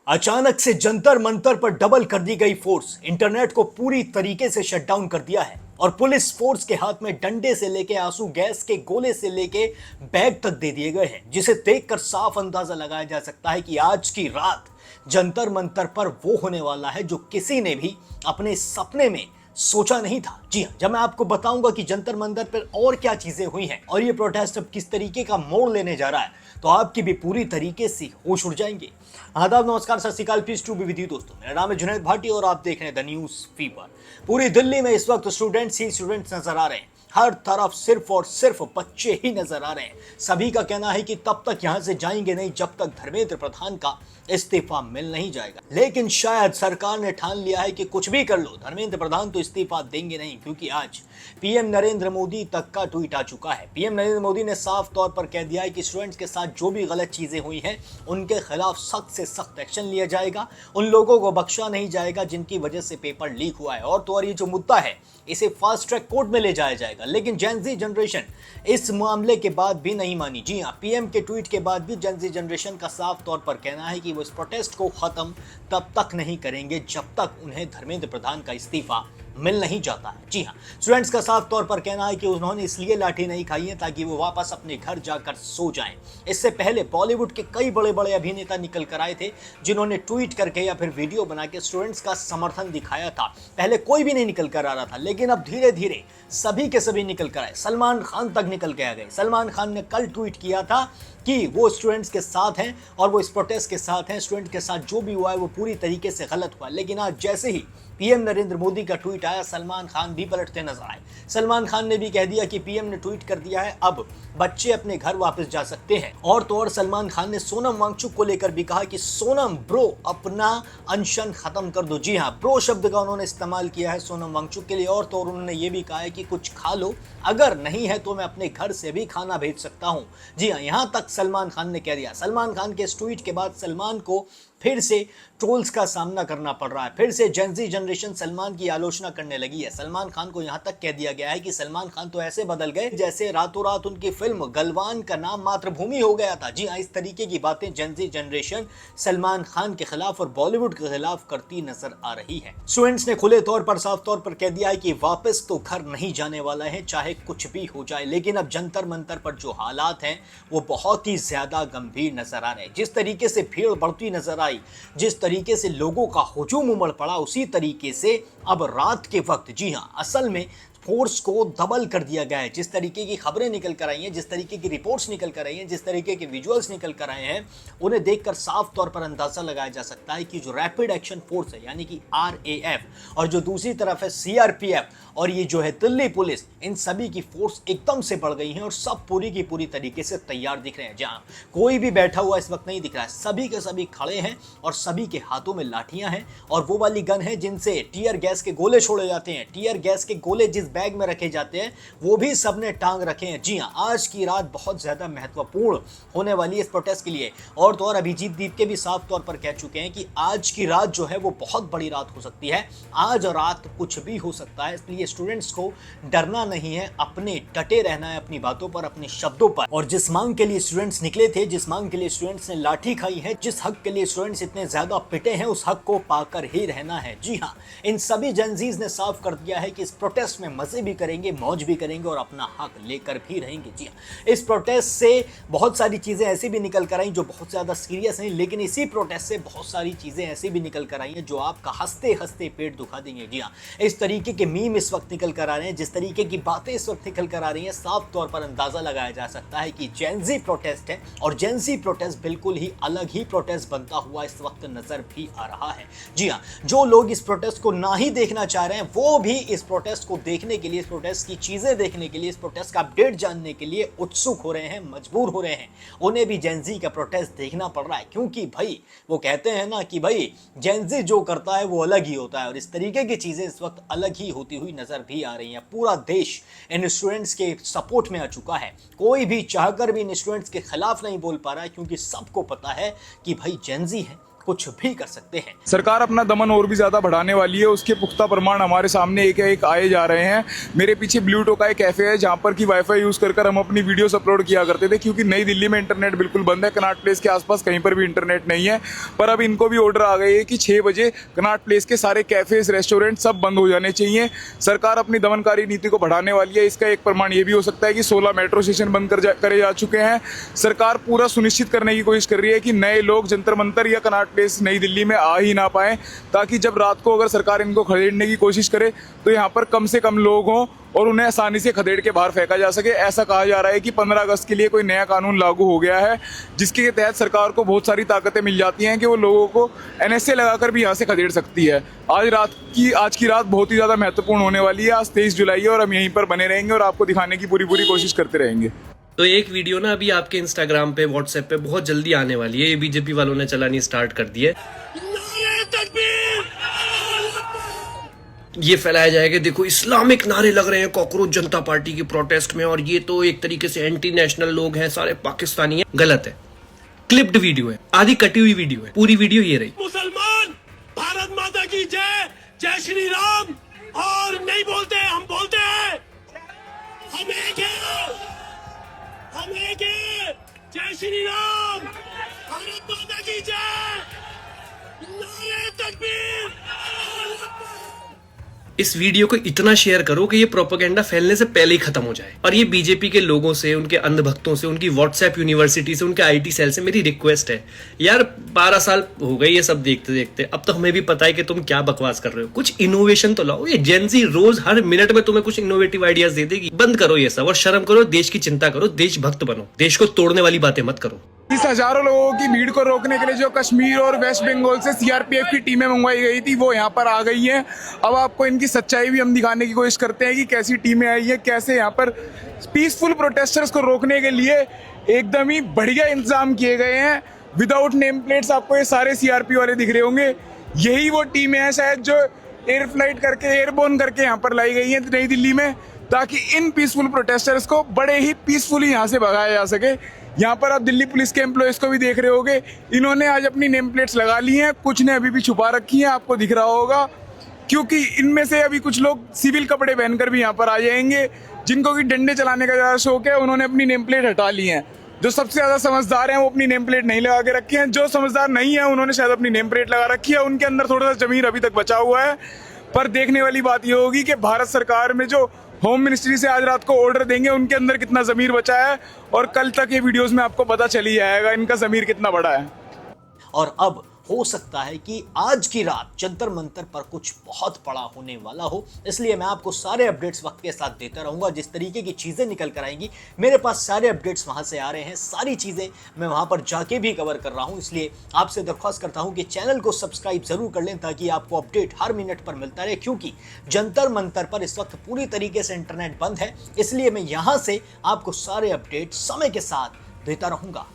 अचानक से जंतर मंतर पर डबल कर दी गई फोर्स, इंटरनेट को पूरी तरीके से शटडाउन कर दिया है और पुलिस फोर्स के हाथ में डंडे से लेके आंसू गैस के गोले से लेके बैग तक दे दिए गए हैं, जिसे देखकर साफ अंदाजा लगाया जा सकता है कि आज की रात जंतर मंतर पर वो होने वाला है जो किसी ने भी अपने सपने में सोचा नहीं था। जी हाँ, जब मैं आपको बताऊंगा कि जंतर मंतर पर और क्या चीजें हुई हैं और ये प्रोटेस्ट अब किस तरीके का मोड़ लेने जा रहा है, तो आपकी भी पूरी तरीके से होश उड़ जाएंगे। आदाब, नमस्कार, सत श्री अकाल, peace to be with you दोस्तों। मेरा नाम है जुनैद भाटी और आप देख रहे हैं द न्यूज फीवर। पूरी दिल्ली में इस वक्त स्टूडेंट्स ही स्टूडेंट्स नजर आ रहे हैं। हर तरफ सिर्फ और सिर्फ बच्चे ही नजर आ रहे हैं। सभी का कहना है कि तब तक यहां से जाएंगे नहीं जब तक धर्मेंद्र प्रधान का इस्तीफा मिल नहीं जाएगा। लेकिन शायद सरकार ने ठान लिया है कि कुछ भी कर लो, धर्मेंद्र प्रधान तो इस्तीफा देंगे नहीं, क्योंकि आज पीएम नरेंद्र मोदी तक का ट्वीट आ चुका है। पीएम नरेंद्र मोदी ने साफ तौर पर कह दिया है कि स्टूडेंट्स के साथ जो भी गलत चीजें हुई हैं उनके खिलाफ सख्त से सख्त एक्शन लिया जाएगा। उन लोगों को बख्शा नहीं जाएगा जिनकी वजह से पेपर लीक हुआ है, और तो और ये जो मुद्दा है इसे फास्ट ट्रैक कोर्ट में ले जाया जाएगा। लेकिन जेन ज़ी जनरेशन इस मामले के बाद भी नहीं मानी। जी हाँ, पीएम के ट्वीट के बाद भी जेन ज़ी जनरेशन का साफ तौर पर कहना है कि वो इस प्रोटेस्ट को खत्म तब तक नहीं करेंगे जब तक उन्हें धर्मेंद्र प्रधान का इस्तीफा मिल नहीं जाता है। जी हाँ, स्टूडेंट्स का साफ तौर पर कहना है कि उन्होंने इसलिए लाठी नहीं खाई है ताकि वो वापस अपने घर जाकर सो जाएं। इससे पहले बॉलीवुड के कई बड़े बड़े अभिनेता निकल कर आए थे जिन्होंने ट्वीट करके या फिर वीडियो बना के स्टूडेंट्स का समर्थन दिखाया था। पहले कोई भी नहीं निकल कर आ रहा था, लेकिन अब धीरे धीरे सभी के सभी निकल कर आए। सलमान खान तक निकल के आ गए। सलमान खान ने कल ट्वीट किया था कि वो स्टूडेंट्स के साथ हैं और वो इस प्रोटेस्ट के साथ हैं। स्टूडेंट के साथ जो भी हुआ है वो पूरी तरीके से गलत हुआ। लेकिन आज जैसे ही पीएम नरेंद्र मोदी का ट्वीट आया, सलमान खान भी पलटते नजर आए। सलमान खान ने भी कह दिया कि पीएम ने ट्वीट कर दिया है, अब बच्चे अपने घर वापस जा सकते हैं। और तो और सलमान खान ने सोनम वांगचुक को लेकर भी कहा कि सोनम ब्रो अपना अनशन खत्म कर दो। जी हाँ, ब्रो शब्द का उन्होंने इस्तेमाल किया है सोनम वांगचुक के लिए। और तो और उन्होंने ये भी कहा है कि कुछ खा लो, अगर नहीं है तो मैं अपने घर से भी खाना भेज सकता हूँ। जी हाँ, यहाँ तक सलमान खान ने कह दिया। सलमान खान के इस ट्वीट के बाद सलमान को फिर से ट्रोल्स का सामना करना पड़ रहा है। फिर से जेन ज़ी जनरेशन सलमान की आलोचना करने लगी है। सलमान खान को यहां तक कह दिया गया है कि सलमान खान तो ऐसे बदल गए जैसे रातों रात उनकी फिल्म गलवान का नाम मातृभूमि हो गया था। जी हाँ, इस तरीके की बातें जेन ज़ी जनरेशन सलमान खान के खिलाफ और बॉलीवुड के खिलाफ करती नजर आ रही है। स्टूडेंट्स ने खुले तौर पर साफ तौर पर कह दिया है कि वापस तो घर नहीं जाने वाला है, चाहे कुछ भी हो जाए। लेकिन अब जंतर मंतर पर जो हालात हैं वो बहुत ही ज्यादा गंभीर नजर आ रहे हैं। जिस तरीके से भीड़ बढ़ती नजर आई, जिस तरीके से लोगों का हुजूम उमड़ पड़ा, उसी तरीके से अब रात के वक्त, जी हां, असल में फोर्स को डबल कर दिया गया है। जिस तरीके की खबरें निकल कर आई हैं, जिस तरीके की रिपोर्ट्स निकल कर आई हैं, जिस तरीके के विजुअल्स निकल कर आए हैं, उन्हें देखकर साफ तौर पर अंदाजा लगाया जा सकता है कि जो रैपिड एक्शन फोर्स है यानी कि RAF और जो दूसरी तरफ है CRPF और ये जो है दिल्ली पुलिस, इन सभी की फोर्स एकदम से बढ़ गई है और सब पूरी की पूरी तरीके से तैयार दिख रहे हैं। जहां कोई भी बैठा हुआ इस वक्त नहीं दिख रहा है, सभी के सभी खड़े हैं और सभी के हाथों में लाठियां हैं और वो वाली गन है जिनसे टीयर गैस के गोले छोड़े जाते हैं। टीयर गैस के गोले जिस बैग में रखे जाते हैं वो भी सबने टांग रखे हैं। जी हां, आज की रात बहुत ज्यादा महत्वपूर्ण होने वाली है इस प्रोटेस्ट के लिए। और तो और अभिजीत दीप के भी साफ तौर पर कह चुके हैं कि आज की रात जो है वो बहुत बड़ी रात हो सकती है। आज रात कुछ भी हो सकता है, इसलिए स्टूडेंट्स को डरना नहीं है, अपने डटे रहना है अपनी बातों पर, अपने शब्दों पर। और जिस मांग के लिए स्टूडेंट्स निकले थे, जिस मांग के लिए स्टूडेंट्स ने लाठी खाई है, जिस हक के लिए स्टूडेंट्स इतने ज्यादा पिटे हैं, उस हक को पाकर ही रहना है। जी हाँ, इन सभी जेन ज़ीज़ ने साफ कर दिया है कि इस प्रोटेस्ट में मजे भी करेंगे, मौज भी करेंगे और अपना हक लेकर भी रहेंगे। जी हाँ, इस प्रोटेस्ट से बहुत सारी चीजें ऐसी भी निकल कर आई जो बहुत ज्यादा सीरियस हैं, लेकिन इसी प्रोटेस्ट से बहुत सारी चीजें ऐसी भी निकल कर आई हैं जो आपका हंसते हंसते पेट दुखा देंगे। जी हाँ, इस तरीके के मीम इस वक्त निकल कर आ रहे हैं, जिस तरीके की बातें इस वक्त निकल कर आ रही हैं, साफ तौर पर अंदाजा लगाया जा सकता है कि जेन ज़ी प्रोटेस्ट है और जेन ज़ी प्रोटेस्ट बिल्कुल ही अलग ही प्रोटेस्ट बनता हुआ इस वक्त नजर भी आ रहा है। जी हाँ, जो लोग इस प्रोटेस्ट को ना ही देखना चाह रहे हैं वो भी इस प्रोटेस्ट को देखने के लिए, इस प्रोटेस्ट की चीजें देखने के लिए, इस प्रोटेस्ट का अपडेट जानने के लिए उत्सुक हो रहे हैं, मजबूर हो रहे हैं। उन्हें भी जेन ज़ी का प्रोटेस्ट देखना पड़ रहा है, क्योंकि भाई वो कहते हैं ना कि भाई जेन ज़ी जो करता है वो अलग ही होता है, और इस तरीके की चीजें इस वक्त अलग ही होती हुई नजर भी आ रही हैं। पूरा देश इन स्टूडेंट्स के सपोर्ट में आ चुका है। कोई भी चाहकर भी इन स्टूडेंट्स के खिलाफ नहीं बोल पा रहा है, क्योंकि सबको पता है कि भाई जेन ज़ी है, कुछ भी कर सकते हैं। सरकार अपना दमन और भी ज्यादा बढ़ाने वाली है, उसके पुख्ता प्रमाण हमारे सामने एक एक आए जा रहे हैं। मेरे पीछे ब्लूटो का एक कैफे है जहां पर की वाईफाई यूज कर हम अपनी वीडियोस अपलोड किया करते थे, क्योंकि नई दिल्ली में इंटरनेट बिल्कुल बंद है। कनॉट प्लेस के आसपास कहीं पर भी इंटरनेट नहीं है। पर अब इनको भी ऑर्डर आ गए है कि 6 बजे कनॉट प्लेस के सारे कैफेज, रेस्टोरेंट सब बंद हो जाने चाहिए। सरकार अपनी दमनकारी नीति को बढ़ाने वाली है। इसका एक प्रमाण ये भी हो सकता है कि 16 मेट्रो स्टेशन बंद करे जा चुके हैं। सरकार पूरा सुनिश्चित करने की कोशिश कर रही है कि नए लोग जंतर मंतर या कनॉट प्लेस नई दिल्ली में आ ही ना पाए, ताकि जब रात को अगर सरकार इनको खदेड़ने की कोशिश करे तो यहाँ पर कम से कम लोग हों और उन्हें आसानी से खदेड़ के बाहर फेंका जा सके। ऐसा कहा जा रहा है कि 15 अगस्त के लिए कोई नया कानून लागू हो गया है, जिसके तहत सरकार को बहुत सारी ताकतें मिल जाती हैं कि वो लोगों को NSA लगाकर भी यहाँ से खदेड़ सकती है। आज की रात बहुत ही ज़्यादा महत्वपूर्ण होने वाली है। आज 23 जुलाई है और हम यहीं पर बने रहेंगे और आपको दिखाने की पूरी कोशिश करते रहेंगे। तो एक वीडियो ना अभी आपके इंस्टाग्राम पे, व्हाट्सएप पे बहुत जल्दी आने वाली है। ये बीजेपी वालों ने चलानी स्टार्ट कर दी है। ये फैलाया जाएगा, देखो इस्लामिक नारे लग रहे हैं कॉकरोच जनता पार्टी की प्रोटेस्ट में, और ये तो एक तरीके से एंटी नेशनल लोग हैं, सारे पाकिस्तानी हैं। गलत है, क्लिप्ड वीडियो है, आधी कटी हुई वीडियो है। पूरी वीडियो ये रही। मुसलमान भारत माता की जय, जय श्री राम। और नहीं बोलते, हम बोलते हैं हम एक हैं, हम एक हैं। जय श्री राम, भारत माता की जय, नारे तकबीर। इस वीडियो को इतना शेयर करो कि ये प्रोपेगेंडा फैलने से पहले ही खत्म हो जाए। और ये बीजेपी के लोगों से, उनके अंधभक्तों से, उनकी व्हाट्सएप यूनिवर्सिटी से, उनके IT सेल से मेरी रिक्वेस्ट है यार, 12 साल हो गए ये सब देखते देखते, अब तो हमें भी पता है कि तुम क्या बकवास कर रहे हो। कुछ इनोवेशन तो लाओ। ये जेनजी रोज हर मिनट में तुम्हें कुछ इनोवेटिव आइडियाज दे देगी। बंद करो ये सब और शर्म करो, देश की चिंता करो, देशभक्त बनो, देश को तोड़ने वाली बातें मत करो। इस हजारों लोगों की भीड़ को रोकने के लिए जो कश्मीर और वेस्ट बंगाल से CRPF की टीमें मंगवाई गई थी, वो यहाँ पर आ गई हैं। अब आपको इनकी सच्चाई भी हम दिखाने की कोशिश करते हैं कि कैसी टीमें आई हैं, कैसे यहाँ पर पीसफुल प्रोटेस्टर्स को रोकने के लिए एकदम ही बढ़िया इंतजाम किए गए हैं। विदाउट नेम प्लेट्स आपको ये सारे CRP वाले दिख रहे होंगे। यही वो टीमें हैं शायद जो एयर फ्लाइट करके, एयरबोर्न करके यहाँ पर लाई गई हैं नई दिल्ली में, ताकि इन पीसफुल प्रोटेस्टर्स को बड़े ही पीसफुली यहाँ से भगाया जा सके। यहाँ पर आप दिल्ली पुलिस के एम्प्लॉयज को भी देख रहे होंगे, इन्होंने आज अपनी नेम प्लेट्स लगा ली हैं, कुछ ने अभी भी छुपा रखी हैं, आपको दिख रहा होगा, क्योंकि इनमें से अभी कुछ लोग सिविल कपड़े पहनकर भी यहाँ पर आ जाएंगे। जिनको कि डंडे चलाने का ज़्यादा शौक है, उन्होंने अपनी नेम प्लेट हटा ली है। जो सबसे ज़्यादा समझदार हैं वो अपनी नेम प्लेट नहीं लगा के रखी हैं। जो समझदार नहीं है उन्होंने शायद अपनी नेम प्लेट लगा रखी है। उनके अंदर थोड़ा सा जमीर अभी तक बचा हुआ है। पर देखने वाली बात ये होगी कि भारत सरकार में जो होम मिनिस्ट्री से आज रात को ऑर्डर देंगे, उनके अंदर कितना ज़मीर बचा है, और कल तक ये वीडियोस में आपको पता चल ही जाएगा इनका ज़मीर कितना बड़ा है। और अब हो सकता है कि आज की रात जंतर मंतर पर कुछ बहुत बड़ा होने वाला हो, इसलिए मैं आपको सारे अपडेट्स वक्त के साथ देता रहूंगा। जिस तरीके की चीजें निकल कर आएंगी, मेरे पास सारे अपडेट्स वहां से आ रहे हैं, सारी चीजें मैं वहां पर जाके भी कवर कर रहा हूं। इसलिए आपसे दरख्वास्त करता हूं कि चैनल को सब्सक्राइब जरूर कर लें, ताकि आपको अपडेट हर मिनट पर मिलता रहे। क्योंकि जंतर मंतर पर इस वक्त पूरी तरीके से इंटरनेट बंद है, इसलिए मैं यहां से आपको सारे अपडेट समय के साथ देता रहूंगा।